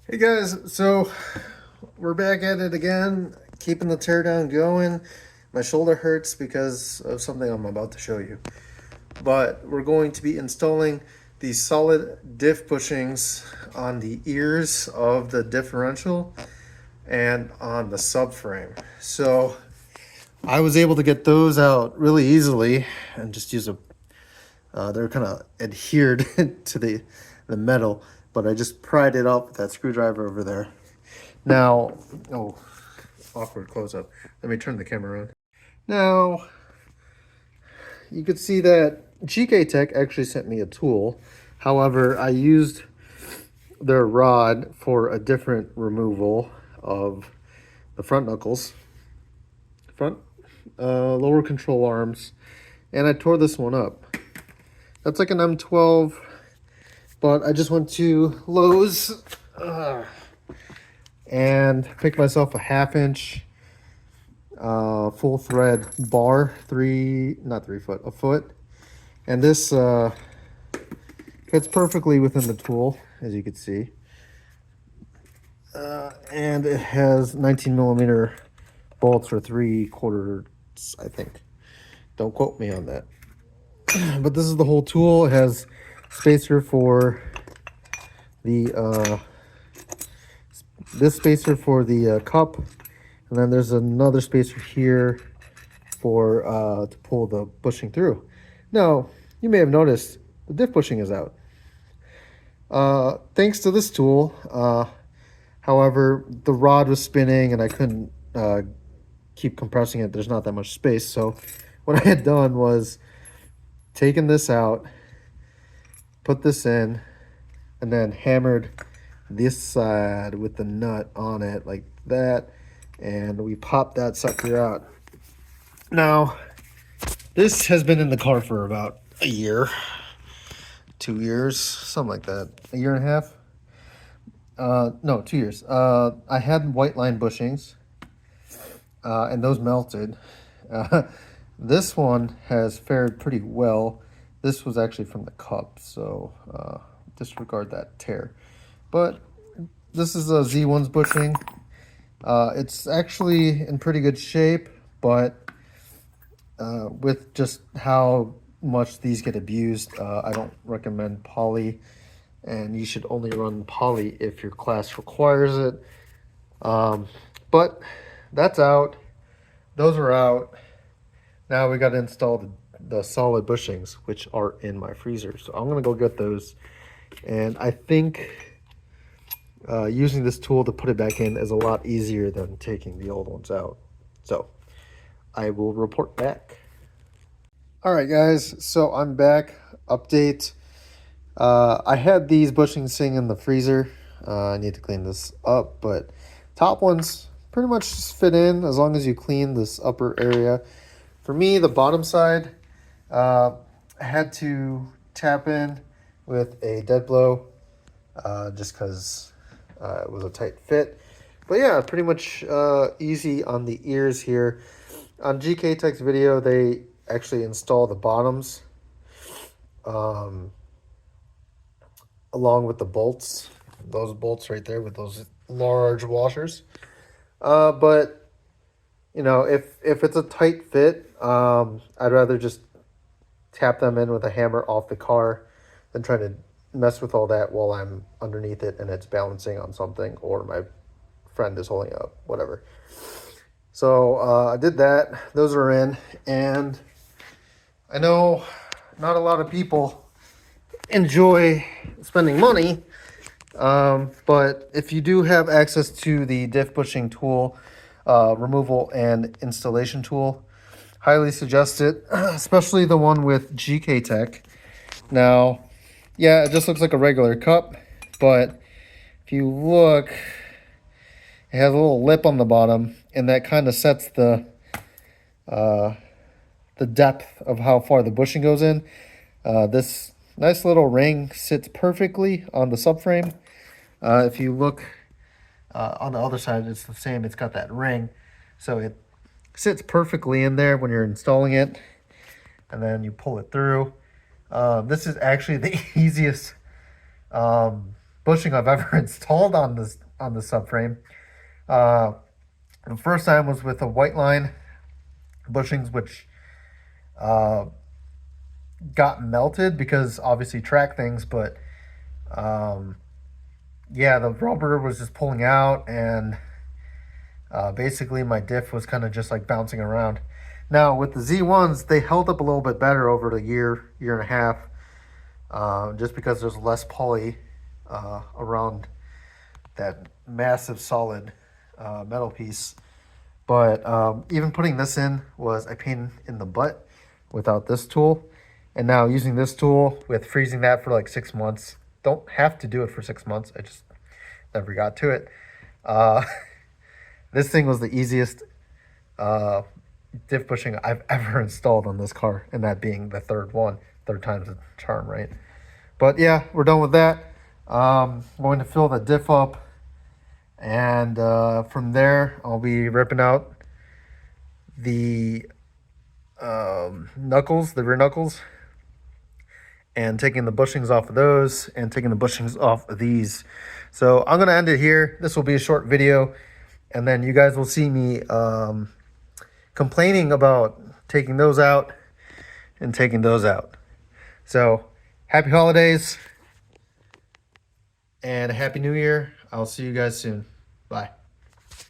Hey guys, so we're back at it again, keeping the teardown going. My shoulder hurts because of something I'm about to show you. But we're going to be installing these solid diff bushings on the ears of the differential and on the subframe. So I was able to get those out really easily and just use they're kind of adhered to the metal, but I just pried it up with that screwdriver over there. Now, oh, awkward close up. Let me turn the camera around. Now, you could see that GK Tech actually sent me a tool. However, I used their rod for a different removal of the front knuckles, lower control arms, and I tore this one up. That's like an M12, but I just went to Lowe's and picked myself a 1/2 inch full thread bar, a foot, and this fits perfectly within the tool, as you can see, and it has 19mm bolts for 3/4, I think. Don't quote me on that. But this is the whole tool. It has spacer for the this spacer for the cup, and then there's another spacer here for to pull the bushing through. Now, you may have noticed the diff bushing is out. Thanks to this tool, however, the rod was spinning and I couldn't keep compressing it. There's not that much space. So what I had done was taken this out, put this in, and then hammered this side with the nut on it like that, and we popped that sucker out. Now, this has been in the car for about a year, 2 years, something like that, a year and a half. No, 2 years. I had white line bushings, and those melted. This one has fared pretty well. This was actually from the cup, so disregard that tear. But this is a Z1's bushing. It's actually in pretty good shape, but with just how much these get abused, I don't recommend poly, and you should only run poly if your class requires it. But that's out. Those are out. Now we got to install the solid bushings, which are in my freezer. So I'm going to go get those. And I think using this tool to put it back in is a lot easier than taking the old ones out. So I will report back. All right, guys. So I'm back. Update. I had these bushings sitting in the freezer. I need to clean this up, but top ones pretty much just fit in as long as you clean this upper area. For me, the bottom side, I had to tap in with a dead blow just because it was a tight fit. But yeah, pretty much easy on the ears here. On GK Tech's video, they actually install the bottoms along with the bolts. Those bolts right there with those large washers. But you know, if it's a tight fit, I'd rather just tap them in with a hammer off the car than try to mess with all that while I'm underneath it and it's balancing on something or my friend is holding up, whatever. So I did that. Those are in, and I know not a lot of people enjoy spending money, but if you do have access to the diff bushing tool, removal and installation tool, highly suggest it, especially the one with GK Tech. Now, yeah, it just looks like a regular cup, but if you look, it has a little lip on the bottom, and that kind of sets the depth of how far the bushing goes in. This nice little ring sits perfectly on the subframe. If you look on the other side, it's the same. It's got that ring, so it sits perfectly in there when you're installing it, and then you pull it through. This is actually the easiest bushing I've ever installed on the subframe. The first time was with a white line bushings, which got melted because obviously track things, but yeah, the rubber was just pulling out, and basically my diff was kind of just like bouncing around. Now with the Z1s, they held up a little bit better over the year and a half, just because there's less poly around that massive solid metal piece. But even putting this in was a pain in the butt without this tool. And now using this tool with freezing that for like 6 months, don't have to do it for 6 months. I just never got to it. This thing was the easiest diff bushing I've ever installed on this car, and that being the third time's a charm, right? But yeah, we're done with that. Going to fill the diff up, and from there I'll be ripping out the knuckles, the rear knuckles, and taking the bushings off of those and taking the bushings off of these. So I'm gonna end it here. This will be a short video, and then you guys will see me complaining about taking those out and taking those out. So happy holidays and a happy new year. I'll see you guys soon. Bye.